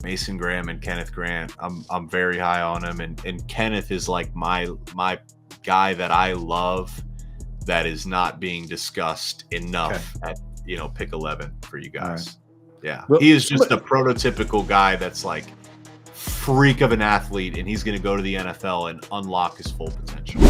Mason Graham and Kenneth Grant. I'm very high on him, and Kenneth is like my guy that I love that is not being discussed enough at pick 11 for you guys. Right. Yeah, well, he is just a prototypical guy that's like freak of an athlete, and he's going to go to the NFL and unlock his full potential.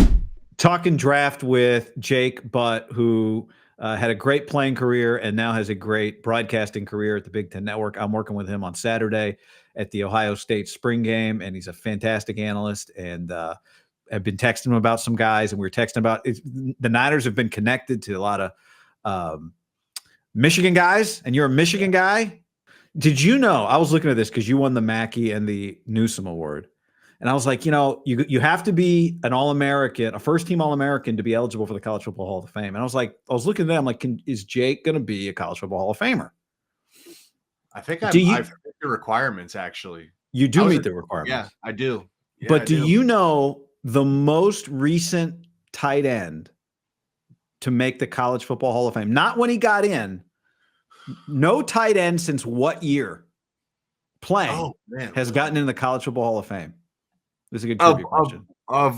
Talking draft with Jake Butt, who had a great playing career and now has a great broadcasting career at the Big Ten Network. I'm working with him on Saturday at the Ohio State spring game, and he's a fantastic analyst. And I've been texting him about some guys, and we were texting about the Niners have been connected to a lot of Michigan guys, and you're a Michigan guy. Did you know? I was looking at this because you won the Mackey and the Newsome Award. And I was like, you have to be an All-American, a first-team All-American to be eligible for the College Football Hall of Fame. And I was looking at them like, is Jake going to be a College Football Hall of Famer? I think I've met the requirements, actually. You do meet the requirements. Yeah, I do. Yeah, but do you know the most recent tight end to make the College Football Hall of Fame? Not when he got in. No tight end since what year playing has gotten in the College Football Hall of Fame? This is a good trivia question. What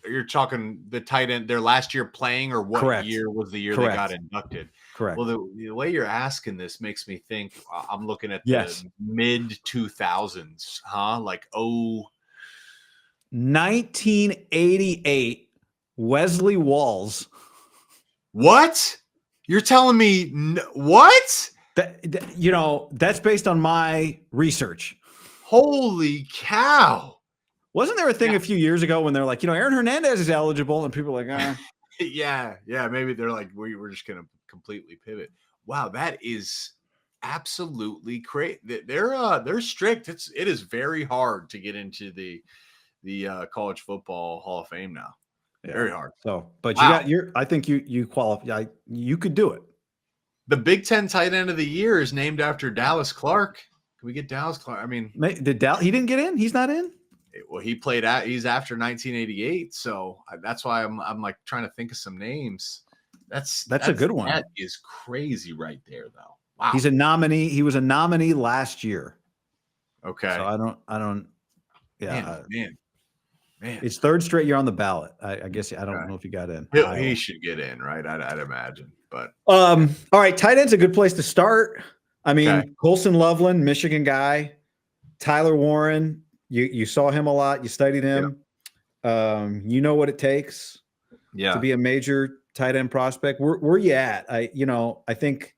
you're talking, the tight end, their last year playing, or what year was the year they got inducted? Correct. Well, the way you're asking this makes me think I'm looking at the mid 2000s, huh? Like 1988, Wesley Walls. What? You're telling me what? That's based on my research. Holy cow. Wasn't there a thing a few years ago when they're like, Aaron Hernandez is eligible, and people are like, yeah, maybe they're like, we're just going to completely pivot. Wow, that is absolutely crazy. They're strict. It is very hard to get into the College Football Hall of Fame now. Yeah. Very hard. So, but I think you qualify. You could do it. The Big Ten tight end of the year is named after Dallas Clark. Can we get Dallas Clark? I mean, he didn't get in? He's not in? Well, he's after 1988. So that's why I'm like trying to think of some names. That's a good one. That is crazy right there, though. Wow. He's a nominee. He was a nominee last year. Okay. So I don't. Yeah. Man. It's third straight year on the ballot. I guess I don't know if he got in. He should get in, right? I'd imagine. But all right, tight end's a good place to start. I mean, Colston Loveland, Michigan guy. Tyler Warren, you saw him a lot. You studied him. Yep. You know what it takes to be a major tight end prospect. Where you at? I think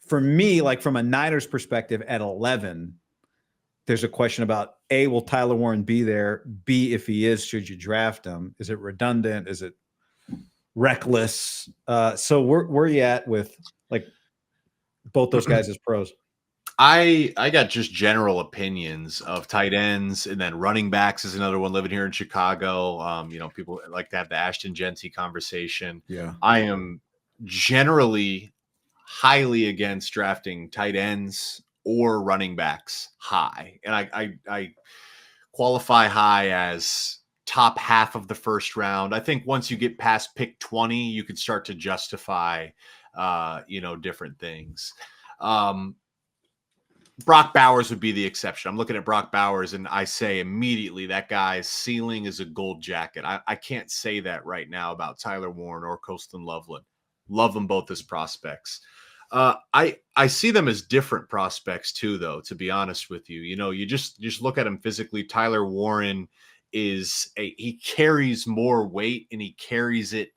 for me, like from a Niners perspective at 11, there's a question about A, will Tyler Warren be there? B, if he is, should you draft him? Is it redundant? Is it reckless? So where you at with like both those guys as pros? I got just general opinions of tight ends, and then running backs is another one. Living here in Chicago, people like to have the Ashton Genty conversation. Yeah, I am generally highly against drafting tight ends or running backs high, and I qualify high as top half of the first round. I think once you get past pick 20, you can start to justify, different things. Brock Bowers would be the exception. I'm looking at Brock Bowers, and I say immediately that guy's ceiling is a gold jacket. I can't say that right now about Tyler Warren or Colston Loveland. Love them both as prospects. I see them as different prospects too, though, to be honest with you. You just look at him physically. Tyler Warren he carries more weight, and he carries it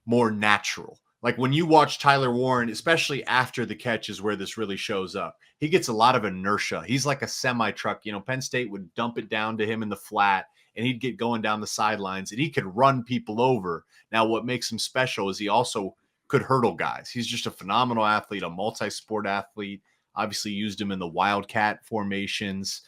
more natural. Like when you watch Tyler Warren, especially after the catch is where this really shows up. He gets a lot of inertia. He's like a semi-truck. Penn State would dump it down to him in the flat, and he'd get going down the sidelines, and he could run people over. Now, what makes him special is he also could hurdle guys. He's just a phenomenal athlete, a multi-sport athlete. Obviously used him in the Wildcat formations.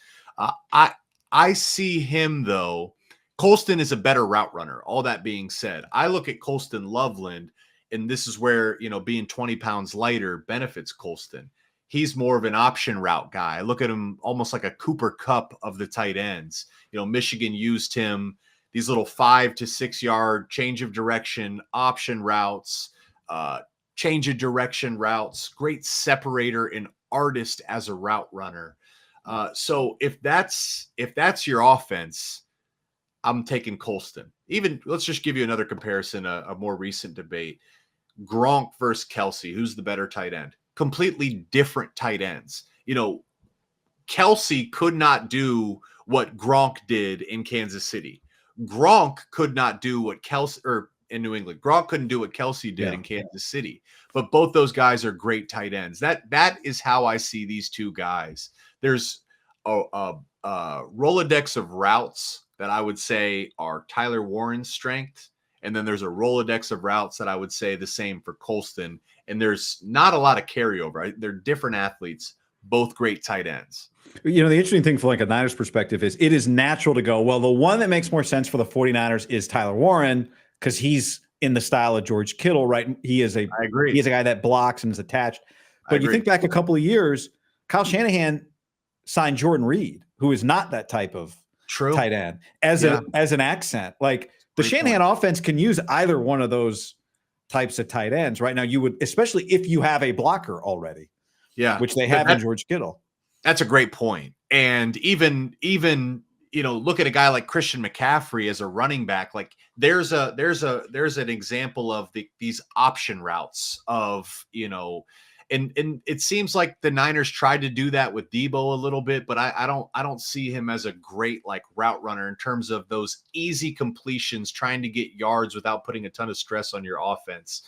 I see him, though. Colston is a better route runner. All that being said, I look at Colston Loveland, and this is where, being 20 pounds lighter benefits Colston. He's more of an option route guy. I look at him almost like a Cooper Kupp of the tight ends. Michigan used him, these little 5 to 6 yard change of direction, option routes, change of direction routes, great separator in artist as a route runner. So if that's your offense, I'm taking Colston. Even let's just give you another comparison, a more recent debate. Gronk versus Kelsey. Who's the better tight end? Completely different tight ends. Kelsey could not do what Gronk did in Kansas City. Gronk could not do what Kelsey, or in New England, Gronk couldn't do what Kelsey did in Kansas City. But both those guys are great tight ends. That is how I see these two guys. There's a Rolodex of routes that I would say are Tyler Warren's strength. And then there's a Rolodex of routes that I would say the same for Colston. And there's not a lot of carryover. Right? They're different athletes, both great tight ends. The interesting thing from like a Niners perspective is it is natural to go, well, the one that makes more sense for the 49ers is Tyler Warren because he's in the style of George Kittle, right? I agree. He is a guy that blocks and is attached. But you think back a couple of years, Kyle Shanahan signed Jordan Reed, who is not that type of tight end, as an accent. Like the Shanahan offense can use either one of those types of tight ends. Right now, you would, especially if you have a blocker already, which they have in George Kittle. That's a great point. And even look at a guy like Christian McCaffrey as a running back. Like there's an example of these option routes of and it seems like the Niners tried to do that with Debo a little bit, but I don't see him as a great like route runner in terms of those easy completions, trying to get yards without putting a ton of stress on your offense.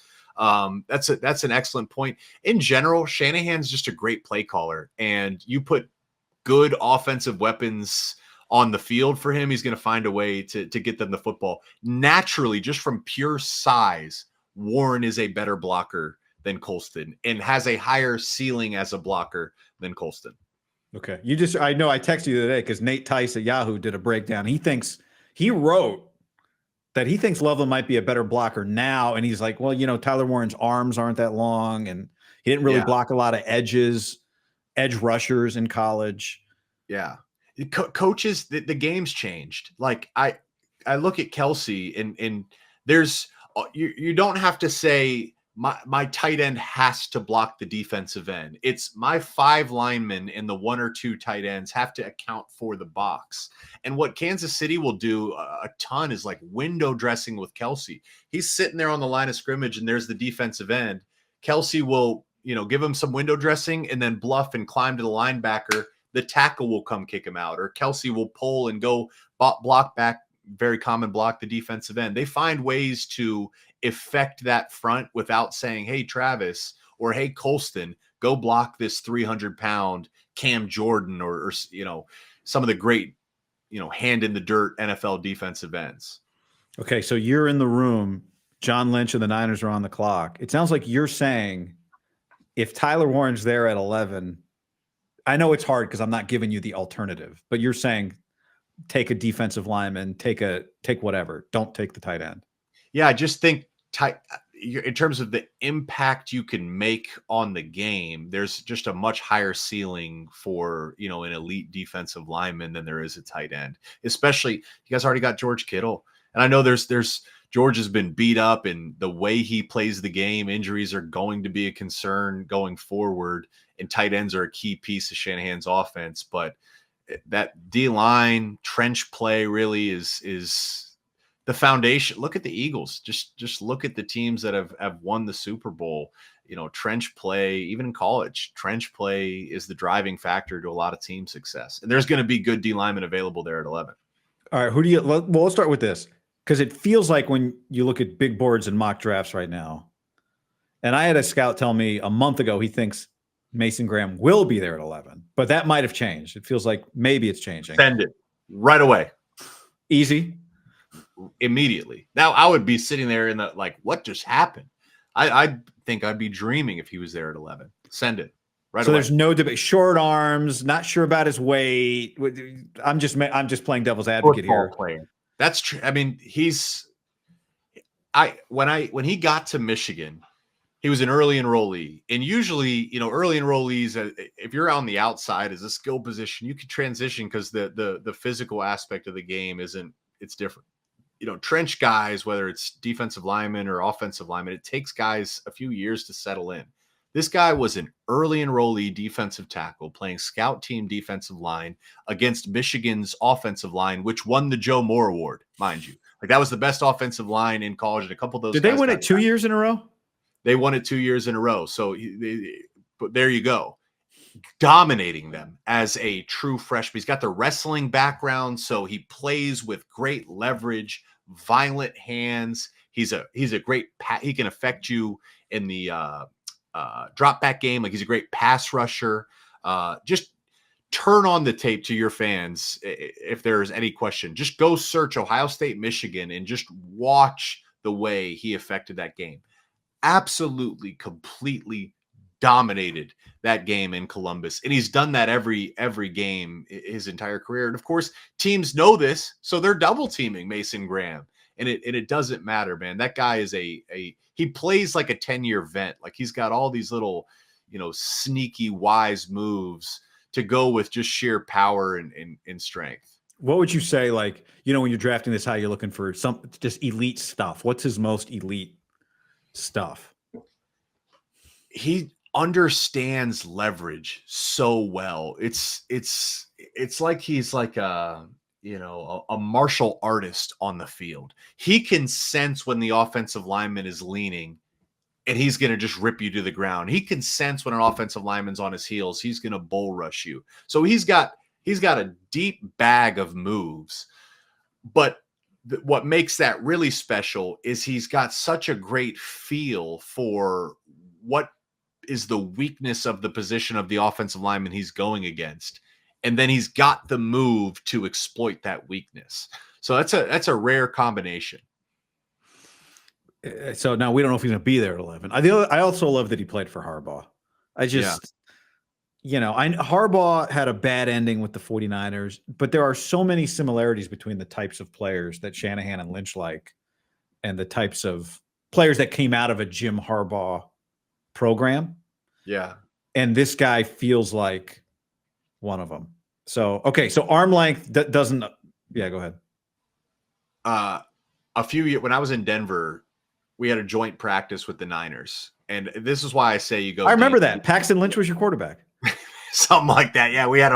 That's an excellent point. In general, Shanahan's just a great play caller, and you put good offensive weapons on the field for him, he's going to find a way to get them the football. Naturally, just from pure size, Warren is a better blocker than Colston and has a higher ceiling as a blocker than Colston. Okay. I know I texted you the other day because Nate Tice at Yahoo did a breakdown. He wrote that he thinks Loveland might be a better blocker now. And he's like, well, Tyler Warren's arms aren't that long and he didn't really block a lot of edge rushers in college. Yeah. Coaches, the game's changed. Like I look at Kelsey and there's, you don't have to say, my tight end has to block the defensive end. It's my 5 linemen and the 1 or 2 tight ends have to account for the box. And what Kansas City will do a ton is like window dressing with Kelsey. He's sitting there on the line of scrimmage and there's the defensive end. Kelsey will, give him some window dressing and then bluff and climb to the linebacker. The tackle will come kick him out, or Kelsey will pull and go block back, very common block the defensive end. They find ways to affect that front without saying, hey, Travis, or hey, Colston, go block this 300-pound Cam Jordan or some of the great, hand in the dirt NFL defensive ends. Okay, so you're in the room. John Lynch and the Niners are on the clock. It sounds like you're saying if Tyler Warren's there at 11, I know it's hard because I'm not giving you the alternative, but you're saying take a defensive lineman, take whatever. Don't take the tight end. Yeah, I just think in terms of the impact you can make on the game, there's just a much higher ceiling for, an elite defensive lineman than there is a tight end. Especially, you guys already got George Kittle. And I know there's George has been beat up, and the way he plays the game, injuries are going to be a concern going forward, and tight ends are a key piece of Shanahan's offense. But that D-line trench play really is the foundation. Look at the Eagles. Just look at the teams that have won the Super Bowl. Trench play, even in college, trench play is the driving factor to a lot of team success. And there's going to be good D linemen available there at 11. All right. Let's start with this, because it feels like when you look at big boards and mock drafts right now, and I had a scout tell me a month ago he thinks Mason Graham will be there at 11, but that might have changed. It feels like maybe it's changing. Send it right away. Easy. Immediately. Now I would be sitting there in the, like, what just happened? I think I'd be dreaming if he was there at 11. Send it right so away. There's no debate. Short arms, not sure about his weight. I'm just playing devil's advocate here. Player. That's true. I mean, when he got to Michigan, he was an early enrollee, and usually, early enrollees, if you're on the outside as a skill position, you can transition because the physical aspect of the game it's different. Trench guys, whether it's defensive linemen or offensive linemen, it takes guys a few years to settle in. This guy was an early enrollee defensive tackle playing scout team defensive line against Michigan's offensive line, which won the Joe Moore Award, mind you. Like, that was the best offensive line in college, and a couple of those Did they guys win got it 2 years in a row? They won it 2 years in a row. So, but there you go. Dominating them as a true freshman. He's got the wrestling background, so he plays with great leverage, violent hands. He's a great he can affect you in the drop back game. Like, he's a great pass rusher. Just turn on the tape to your fans if there's any question. Just go search Ohio State, Michigan, and just watch the way he affected that game. Absolutely, completely dominated that game in Columbus. And he's done that every game his entire career. And of course, teams know this, so they're double teaming Mason Graham. And it doesn't matter, man. That guy is he plays like a 10-year vet. Like, he's got all these little, sneaky, wise moves to go with just sheer power and strength. What would you say, like, when you're drafting this, how you're looking for some just elite stuff? What's his most elite stuff? He understands leverage so well. It's like he's like a martial artist on the field. He can sense when the offensive lineman is leaning and he's going to just rip you to the ground. He can sense when an offensive lineman's on his heels, he's going to bull rush you. So he's got a deep bag of moves. But what makes that really special is he's got such a great feel for what is the weakness of the position of the offensive lineman he's going against. And then he's got the move to exploit that weakness. So that's a rare combination. So now we don't know if he's going to be there at 11. I also love that he played for Harbaugh. Harbaugh had a bad ending with the 49ers, but there are so many similarities between the types of players that Shanahan and Lynch like and the types of players that came out of a Jim Harbaugh program. Yeah. And this guy feels like one of them. So, okay. So arm length doesn't. Yeah, go ahead. A few years when I was in Denver, we had a joint practice with the Niners. And this is why I say you go. I remember that. Paxton Lynch was your quarterback. Something like that. Yeah. We had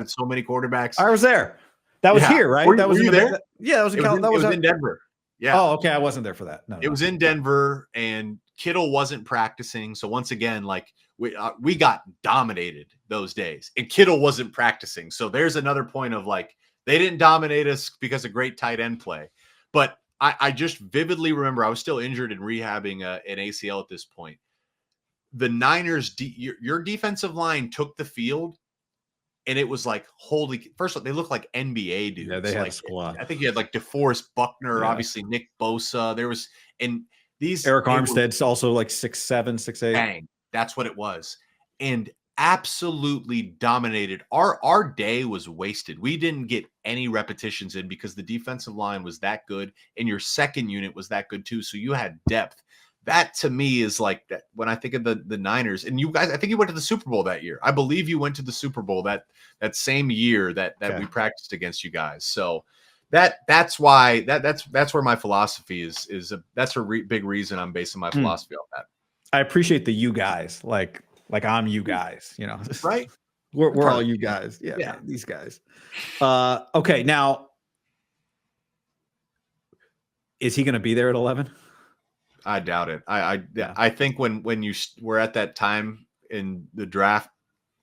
so many quarterbacks. I was there. That was here, right? Were you there? That was in Denver. Yeah. Oh, okay. I wasn't there for that. No, it was in Denver, and Kittle wasn't practicing. So once again, like we got dominated those days, and Kittle wasn't practicing. So there's another point of like, they didn't dominate us because of great tight end play. But I just vividly remember I was still injured and rehabbing an ACL at this point. The Niners, your defensive line took the field, and it was like, first of all, they look like NBA dudes. Yeah, they had like, a squad. I think you had like DeForest Buckner, obviously Nick Bosa. There was, and these Eric Armstead's also like 6'7", 6'8". Bang, that's what it was, and absolutely dominated. Our day was wasted. We didn't get any repetitions in because the defensive line was that good, and your second unit was that good too. So you had depth. That to me is like that when I think of the Niners, and you guys, I think you went to the Super Bowl that year. I believe you went to the Super Bowl that same year that we practiced against you guys. So that's why that's where my philosophy is. That's a big reason I'm basing my philosophy on that. I appreciate the you guys, like I'm you guys, right? We're all you guys. Yeah. Man, these guys. Okay. Now, is he going to be there at 11? I doubt it. I think when you were at that time in the draft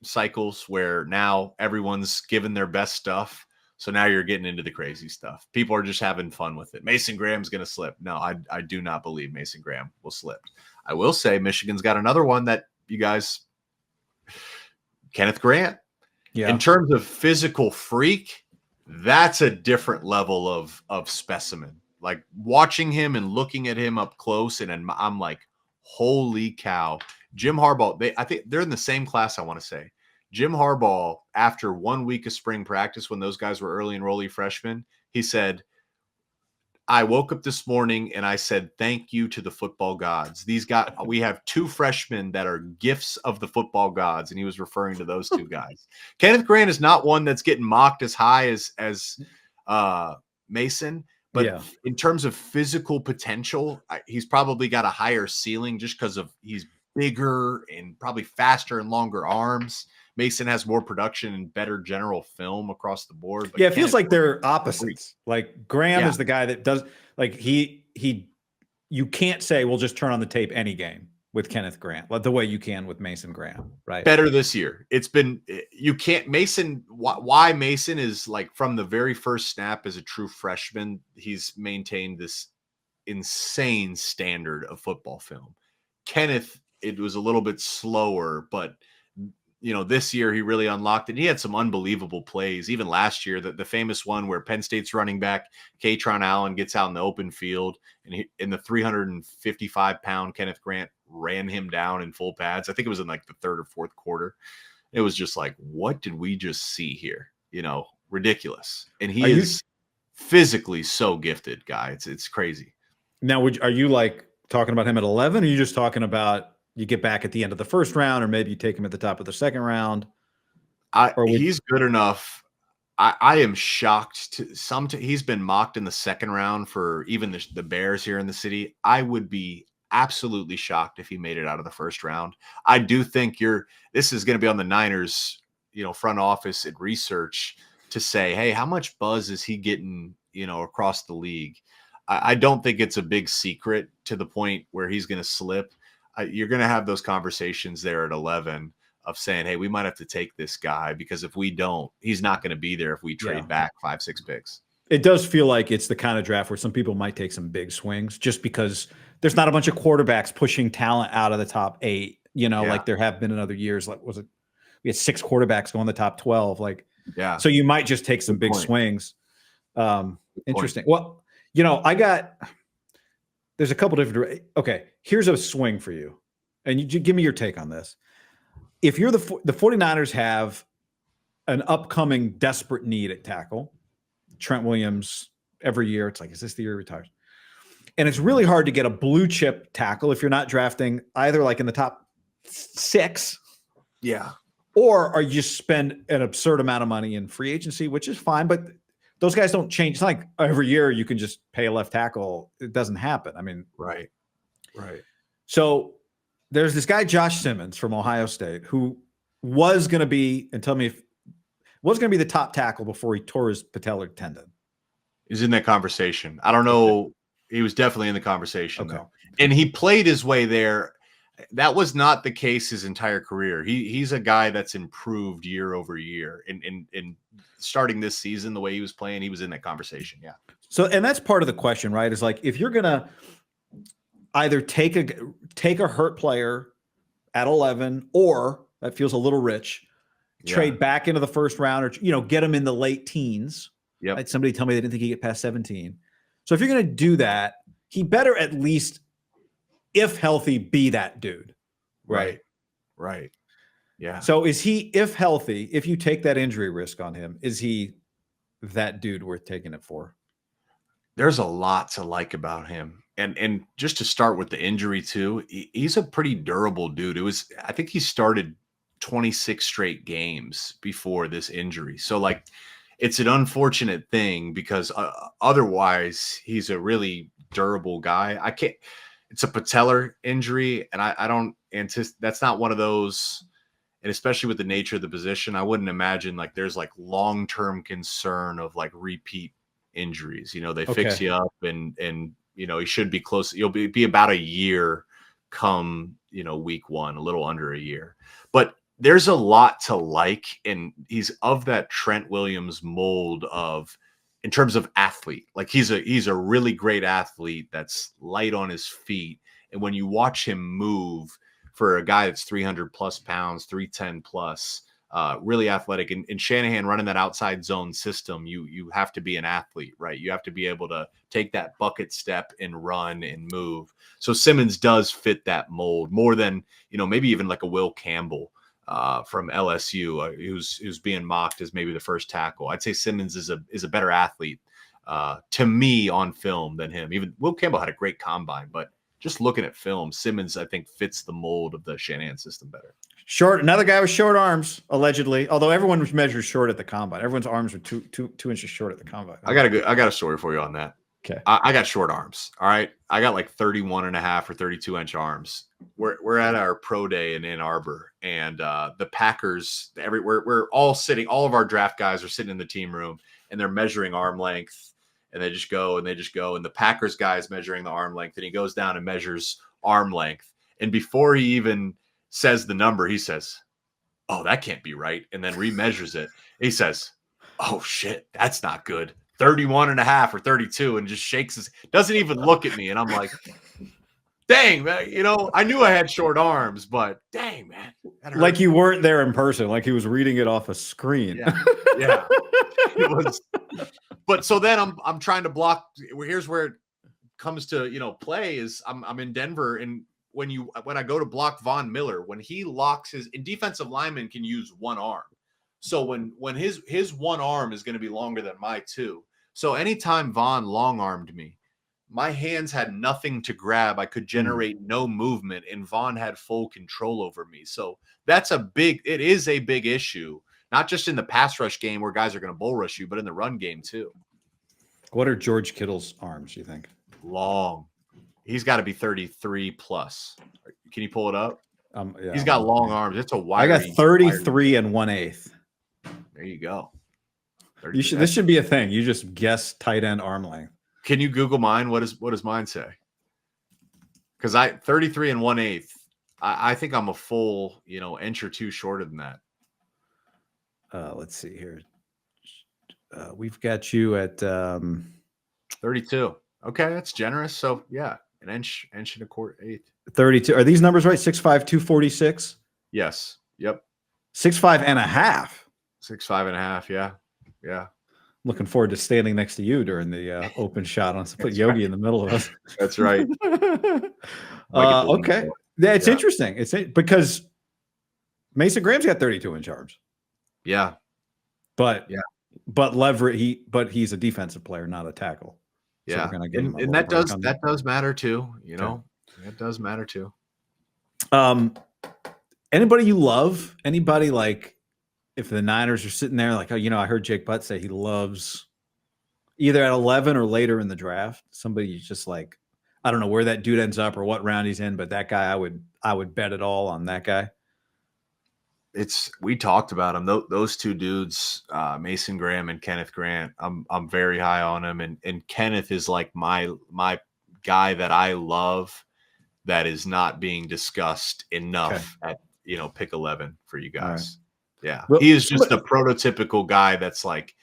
cycles where now everyone's given their best stuff. So now you're getting into the crazy stuff. People are just having fun with it. Mason Graham's going to slip. No, I do not believe Mason Graham will slip. I will say Michigan's got another one that you guys, Kenneth Grant. Yeah. In terms of physical freak, that's a different level of specimen. Like watching him and looking at him up close, and I'm like, holy cow. Jim Harbaugh, I think they're in the same class, I want to say. Jim Harbaugh, after 1 week of spring practice, when those guys were early enrollee freshmen, he said, I woke up this morning and I said, thank you to the football gods. We have two freshmen that are gifts of the football gods. And he was referring to those two guys. Kenneth Grant is not one that's getting mocked as high as Mason. But in terms of physical potential, he's probably got a higher ceiling just because of he's bigger and probably faster and longer arms. Mason has more production and better general film across the board. But yeah, it feels like they're opposites. Like Graham Yeah. is the guy that does like you can't say we'll just turn on the tape any game with Kenneth Grant, like the way you can with Mason Graham, right? Better this year. It's been, you can't, Mason, why Mason is like from the very first snap as a true freshman, he's maintained this insane standard of football film. Kenneth, it was a little bit slower, but this year he really unlocked it. He had some unbelievable plays. Even last year, the famous one where Penn State's running back Katron Allen gets out in the open field, and in the 355-pound Kenneth Grant ran him down in full pads. I think it was in like the third or fourth quarter. It was just like, what did we just see here? Ridiculous. And he is physically so gifted, guy. It's crazy. Now, are you like talking about him at 11? Or are you just talking about you get back at the end of the first round, or maybe you take him at the top of the second round? He's good enough. I am shocked. He's been mocked in the second round for even the Bears here in the city. I would be absolutely shocked if he made it out of the first round. I do think this is going to be on the Niners, front office and research to say, hey, how much buzz is he getting, across the league? I don't think it's a big secret to the point where he's going to slip. You're going to have those conversations there at 11 of saying, hey, we might have to take this guy, because if we don't, he's not going to be there if we trade back 5-6 picks. It does feel like it's the kind of draft where some people might take some big swings just because there's not a bunch of quarterbacks pushing talent out of the top 8, like there have been in other years. Like, we had 6 quarterbacks going the top 12. So you might just take some big swings. Interesting. Well, there's a couple different. Okay, here's a swing for you. And you give me your take on this. If you're the 49ers have an upcoming desperate need at tackle, Trent Williams, every year, it's like, is this the year he retires? And it's really hard to get a blue chip tackle if you're not drafting either like in the top 6. Yeah. Or are you just spend an absurd amount of money in free agency, which is fine, but those guys don't change. It's not like every year you can just pay a left tackle. It doesn't happen. I mean, right. So there's this guy, Josh Simmons from Ohio State, who was going to be, and tell me if was going to be the top tackle before he tore his patellar tendon. He's in that conversation. I don't know. Okay. He was definitely in the conversation, though. And he played his way there. That was not the case his entire career. He's a guy that's improved year over year. And starting this season, the way he was playing, he was in that conversation. Yeah. So, and that's part of the question, right? Is like, if you're going to either take a hurt player at 11, or that feels a little rich, trade back into the first round, or, get him in the late teens. Yeah. Right? Somebody tell me they didn't think he'd get past 17. So if you're going to do that, he better at least, if healthy, be that dude. Right. Yeah. So is he, if healthy, if you take that injury risk on him, is he that dude worth taking it for? There's a lot to like about him. And just to start with the injury too, he's a pretty durable dude. I think he started 26 straight games before this injury. So like, it's an unfortunate thing because otherwise he's a really durable guy. It's a patellar injury, and I don't anticipate, that's not one of those, and especially with the nature of the position, I wouldn't imagine like there's like long-term concern of like repeat injuries. They fix you up and he should be close. You'll be about a year come, week 1, a little under a year. But there's a lot to like, and he's of that Trent Williams mold in terms of athlete. Like he's a really great athlete that's light on his feet. And when you watch him move, for a guy that's 300 plus pounds, 310 plus, really athletic, and Shanahan running that outside zone system, you have to be an athlete, right? You have to be able to take that bucket step and run and move. So Simmons does fit that mold more than, maybe even like a Will Campbell from LSU, who's being mocked as maybe the first tackle. I'd say Simmons is a better athlete to me on film than him. Even Will Campbell had a great combine, but just looking at film, Simmons, I think, fits the mold of the Shanahan system better. Short, another guy with short arms, allegedly. Although everyone was measured short at the combine, everyone's arms were two inches short at the combine. I got a story for you on that. Okay. I got short arms. All right. I got like 31.5 or 32-inch arms. We're at our pro day in Ann Arbor, and the Packers, we're all sitting, all of our draft guys are sitting in the team room, and they're measuring arm length, and they just go, and the Packers guy is measuring the arm length, and he goes down and measures arm length. And before he even says the number, he says, "Oh, that can't be right." And then remeasures it. He says, "Oh shit, that's not good. 31.5 or 32," and just shakes his, doesn't even look at me. And I'm like, dang, man, I knew I had short arms, but dang, man. Like you weren't there in person, like he was reading it off a screen. Yeah. It was, but so then I'm trying to block. Here's where it comes to, play is I'm in Denver, and when I go to block Von Miller, when he locks and defensive linemen can use one arm. So when his one arm is going to be longer than my two. So anytime Von long-armed me, my hands had nothing to grab. I could generate no movement, and Von had full control over me. So it is a big issue, not just in the pass rush game where guys are going to bull rush you, but in the run game too. What are George Kittle's arms, you think? Long. He's got to be 33 plus. Can you pull it up? Yeah, he's got long arms. It's a wide. I got 33 1/8. There you go. This should be a thing. You just guess tight end arm length. Can you Google mine? What does mine say? Because 33 1/8. I think I'm a full, inch or two shorter than that. Let's see here. We've got you at 32. Okay, that's generous. So yeah, an inch and a quarter, eighth. 32. Are these numbers right? 6'5", 246? Yes. Yep. 6'5" and a half. 6'5" and a half. Yeah. Yeah. Looking forward to standing next to you during the open shot. Let's put Yogi in the middle of us. That's right. Okay. Yeah, it's interesting. It's because Mason Graham's got 32-inch arms. Yeah. But he's a defensive player, not a tackle. Yeah. So we're gonna give him and that does matter too. It does matter too. Anybody you love? Anybody like if the Niners are sitting there like, I heard Jake Butt say he loves either at 11 or later in the draft. Somebody just like, I don't know where that dude ends up or what round he's in, but that guy, I would bet it all on that guy. We talked about him. Those two dudes, Mason Graham and Kenneth Grant. I'm very high on him, and Kenneth is like my guy that I love that is not being discussed enough at pick 11 for you guys. Right. Yeah, well, he is just a prototypical guy that's like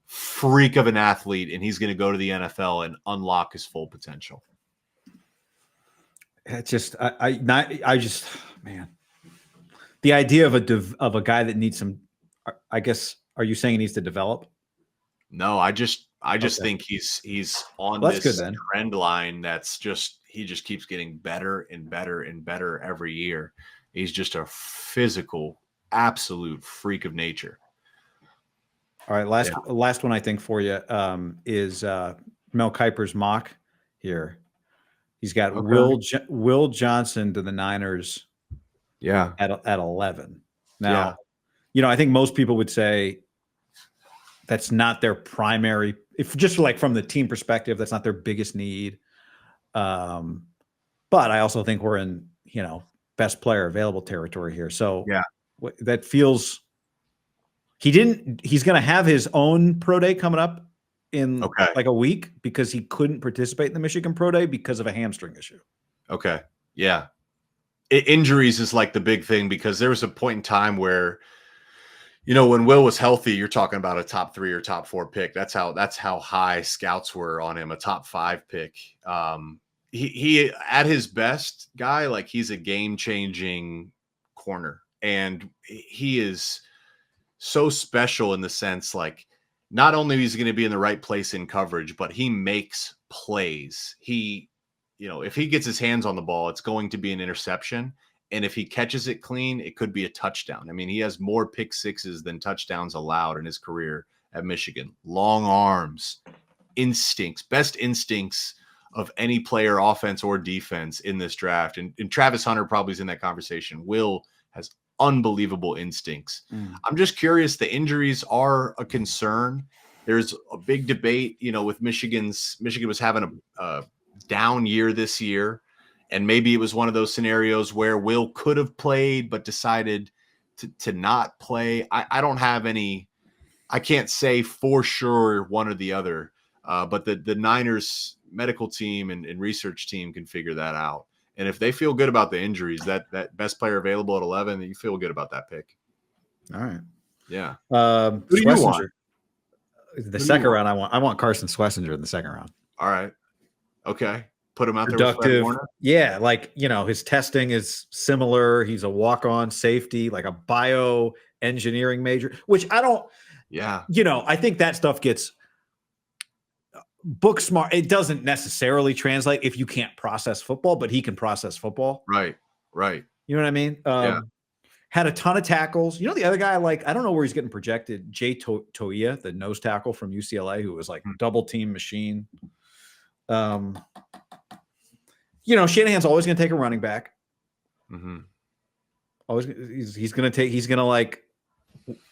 freak of an athlete, and he's going to go to the NFL and unlock his full potential. It's just man. The idea of a guy that needs some, I guess, are you saying he needs to develop? No, I just think he's on this trend line that's he just keeps getting better and better and better every year. He's just a physical, absolute freak of nature. All right, last one I think for you is Mel Kiper's mock here. He's got Will Johnson to the Niners. Yeah. At 11. Now, I think most people would say that's not their primary, if just like from the team perspective, that's not their biggest need. But I also think we're in, best player available territory here. So that feels he's going to have his own pro day coming up in like a week because he couldn't participate in the Michigan pro day because of a hamstring issue. Okay. Yeah. Injuries is like the big thing because there was a point in time where, when Will was healthy, you're talking about a top 3 or top 4 pick. That's how high scouts were on him, a top 5 pick. He at his best guy, like he's a game-changing corner, and he is so special in the sense like not only is he going to be in the right place in coverage, but he makes plays. If he gets his hands on the ball, it's going to be an interception. And if he catches it clean, it could be a touchdown. I mean, he has more pick sixes than touchdowns allowed in his career at Michigan. Long arms, instincts, best instincts of any player, offense or defense in this draft. And Travis Hunter probably is in that conversation. Will has unbelievable instincts. I'm just curious. The injuries are a concern. There's a big debate, with Michigan was having a down year this year. And maybe it was one of those scenarios where Will could have played, but decided to not play. I don't have any, I can't say for sure one or the other, but the Niners medical team and research team can figure that out. And if they feel good about the injuries, that best player available at 11, you feel good about that pick. All right. Yeah. Who do you want? The second round, I want Carson Schlesinger in the second round. All right. Okay. Put him out Productive. there with Fred Warner. Yeah, like, his testing is similar. He's a walk-on safety, like a bioengineering major, which I don't. Yeah. I think that stuff gets book smart. It doesn't necessarily translate if you can't process football, but he can process football. Right. You know what I mean? Yeah. Had a ton of tackles. The other guy, I don't know where he's getting projected. Jay Toia, the nose tackle from UCLA, who was like double team machine. Shanahan's always going to take a running back. Mm-hmm. Always, he's going to like,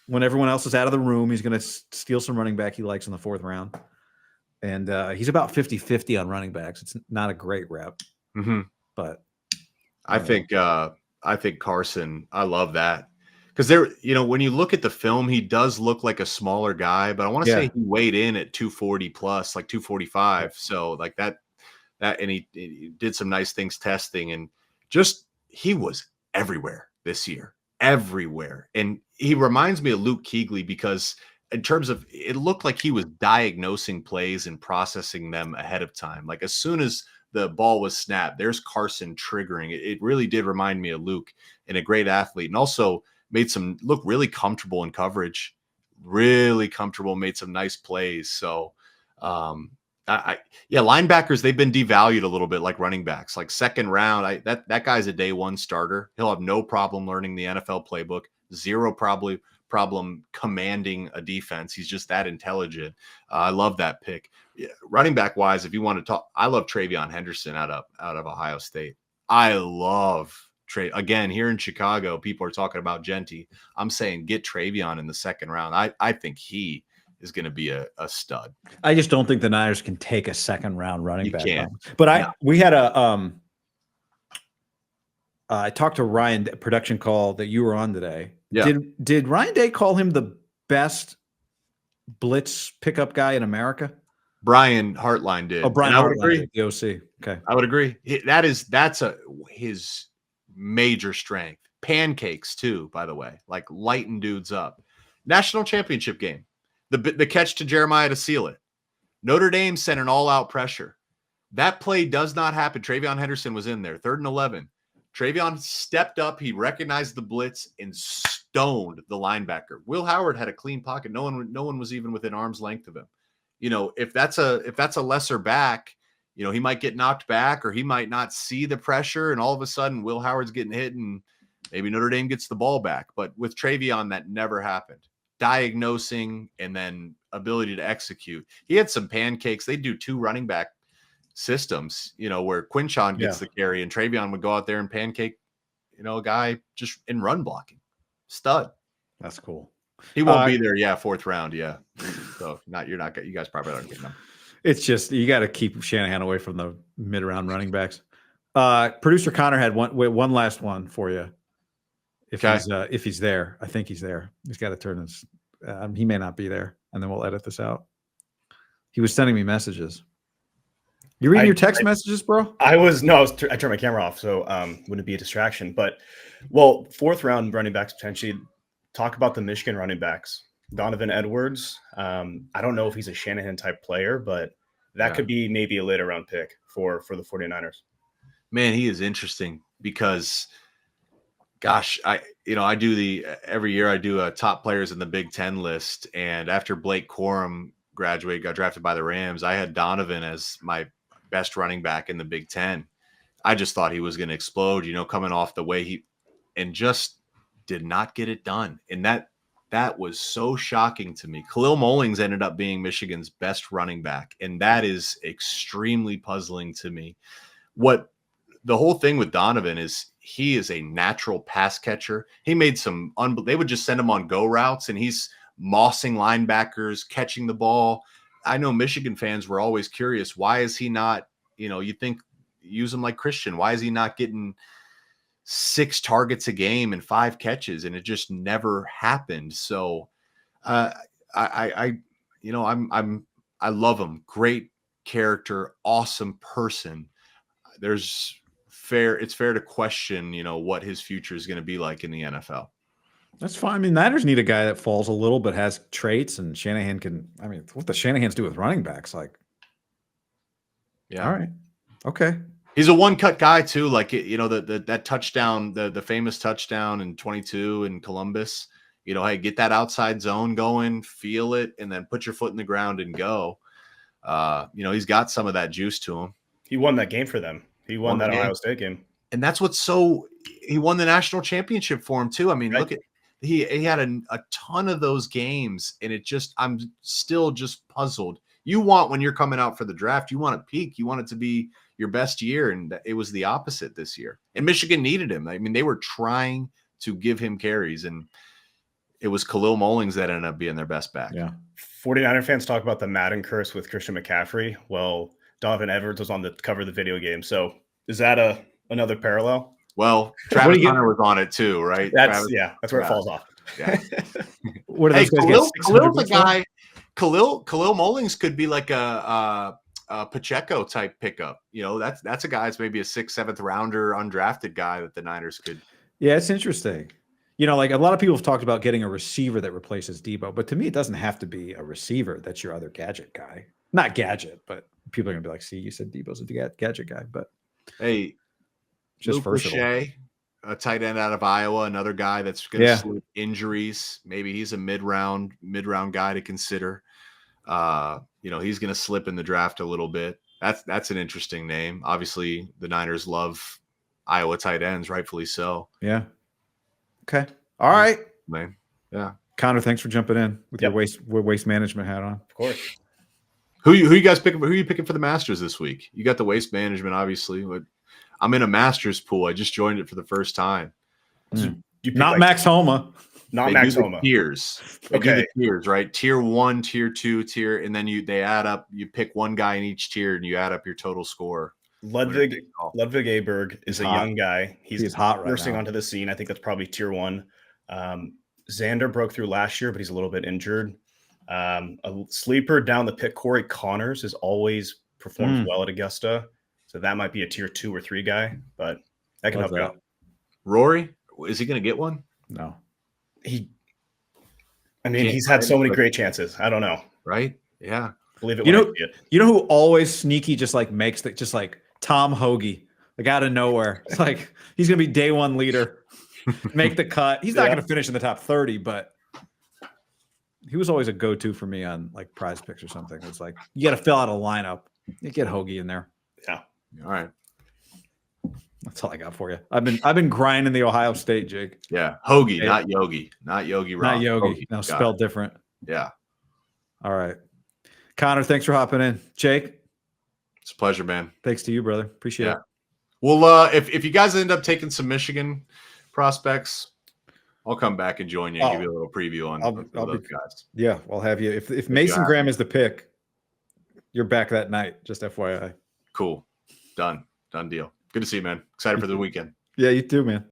when everyone else is out of the room, he's going to steal some running back he likes in the fourth round. And he's about 50-50 on running backs. It's not a great rep, but I think Carson, I love that. Because when you look at the film, he does look like a smaller guy, but I want to say he weighed in at 240 plus, like 245. So like that, and he did some nice things testing, and just, he was everywhere this year, everywhere. And he reminds me of Luke Kuechly, because in terms of, it looked like he was diagnosing plays and processing them ahead of time. Like as soon as the ball was snapped, there's Carson triggering. It really did remind me of Luke, and a great athlete, and also made some look really comfortable in coverage, really comfortable, made some nice plays. So linebackers, they've been devalued a little bit, like running backs, like second round. That guy's a day one starter. He'll have no problem learning the NFL playbook, zero problem commanding a defense. He's just that intelligent. I love that pick. Running back wise, if you want to talk, I love TreVeyon Henderson out of Ohio State. I love Trey. Again, here in Chicago, people are talking about Genty. I'm saying get TreVeyon in the second round. I think he is going to be a stud. I just don't think the Niners can take a second round running back. Can't. But we had I talked to Ryan, production call that you were on today. Yeah. Did Ryan Day call him the best blitz pickup guy in America? Brian Hartline did. Oh, Brian Hartline, the OC. Okay. I would agree. That's his major strength. Pancakes too, by the way, like lighten dudes up. National championship game. The catch to Jeremiah to seal it. Notre Dame sent an all-out pressure. That play does not happen. TreVeyon Henderson was in there, 3rd and 11. TreVeyon stepped up. He recognized the blitz and stoned the linebacker. Will Howard had a clean pocket. No one was even within arm's length of him. If that's a lesser back, he might get knocked back, or he might not see the pressure, and all of a sudden Will Howard's getting hit, and maybe Notre Dame gets the ball back. But with TreVeyon, that never happened. Diagnosing and then ability to execute. He had some pancakes. They do 2 running back systems, where Quinchon gets the carry and TreVeyon would go out there and pancake, a guy just in run blocking. Stud. That's cool. He won't be there. Yeah. 4th round. Yeah. So you guys probably aren't getting him. It's just, you got to keep Shanahan away from the mid round running backs. Producer Connor had one last one for you. If he's there, I think he's there. He's got to turn his, he may not be there, and then we'll edit this out. He was sending me messages. You reading your text messages, bro? I turned my camera off, so wouldn't be a distraction. But 4th round running backs potentially. Talk about the Michigan running backs. Donovan Edwards. I don't know if he's a Shanahan type player, but that could be maybe a later round pick for the 49ers. Man, he is interesting because, gosh, every year I do a top players in the Big Ten list, and after Blake Corum got drafted by the Rams, I had Donovan as my best running back in the Big Ten. I just thought he was going to explode, coming off the way and just did not get it done. And that was so shocking to me. Khalil Mullings ended up being Michigan's best running back, and that is extremely puzzling to me. What the whole thing with Donovan is, he is a natural pass catcher. He made they would just send him on go routes, and he's mossing linebackers, catching the ball. I know Michigan fans were always curious. Why is he not, you think use him like Christian. Why is he not getting 6 targets a game and 5 catches? And it just never happened. So I love him. Great character, awesome person. It's fair to question, what his future is going to be like in the NFL. That's fine. I mean, Niners need a guy that falls a little but has traits, and Shanahan what the Shanahans do with running backs? Like, yeah. All right. Okay. He's a one-cut guy too. Like, that touchdown, the famous touchdown in 22 in Columbus, hey, get that outside zone going, feel it, and then put your foot in the ground and go. He's got some of that juice to him. He won that game for them. He won that Ohio State game. And that's he won the national championship for him too. I mean, Look at, he had a ton of those games, and I'm still just puzzled. You want, when you're coming out for the draft, you want to peak. You want it to be your best year, and it was the opposite this year. And Michigan needed him. I mean, they were trying to give him carries, and it was Khalil Mullings that ended up being their best back. Yeah. 49er fans talk about the Madden curse with Christian McCaffrey. Well, Donovan Edwards was on the cover of the video game. So is that another parallel? Well, Travis Hunter was on it too, right? That's where it falls off. Yeah. What are those guys Khalil's a guy. Khalil Mullings could be like a Pacheco type pickup. That's a guy that's maybe a 6th, 7th rounder undrafted guy that the Niners could. Yeah, it's interesting. Like a lot of people have talked about getting a receiver that replaces Debo, but to me, it doesn't have to be a receiver that's your other gadget guy. Not gadget, but people are gonna be like, "See, you said Debo's a gadget guy," but hey, just versatile. A tight end out of Iowa, another guy that's going to slip injuries. Maybe he's a mid-round guy to consider. He's going to slip in the draft a little bit. That's an interesting name. Obviously, the Niners love Iowa tight ends, rightfully so. Yeah. Okay. All right. Man. Yeah. Connor, thanks for jumping in with your waste management hat on. Of course. Who you guys picking? Who are you picking for the Masters this week? You got the waste management, obviously. I'm in a Masters pool. I just joined it for the first time. So not Max Homa. Not Max Homa. Tiers. They do the tiers, right? Tier 1, tier 2, and then they add up. You pick one guy in each tier, and you add up your total score. Ludwig Aberg is a young guy. He's hot right bursting now onto the scene. I think that's probably tier 1. Xander broke through last year, but he's a little bit injured. A sleeper down the pit, Corey Connors, has always performed well at Augusta. So that might be a tier 2 or 3 guy, but that can help you out. Rory, is he going to get one? No. He's had so many great chances. I don't know. Right? Yeah. Believe it. You know who always sneaky just like makes that, just like Tom Hoagie, like out of nowhere. It's like he's going to be day 1 leader, make the cut. He's not going to finish in the top 30, but he was always a go-to for me on like Prize Picks or something. It's like you got to fill out a lineup. You get Hoagie in there. Yeah. All right. That's all I got for you. I've been grinding the Ohio State, Jake. Yeah. Hoagie, not Yogi. Not Yogi Rock. Not Yogi. No, spelled different. Yeah. All right. Connor, thanks for hopping in. Jake. It's a pleasure, man. Thanks to you, brother. Appreciate it. Well, if you guys end up taking some Michigan prospects, I'll come back and join you and give you a little preview on those guys. Yeah, I'll have you. If Mason Graham is the pick, you're back that night. Just FYI. Cool. Done deal. Good to see you, man. Excited for the weekend. Yeah, you too, man.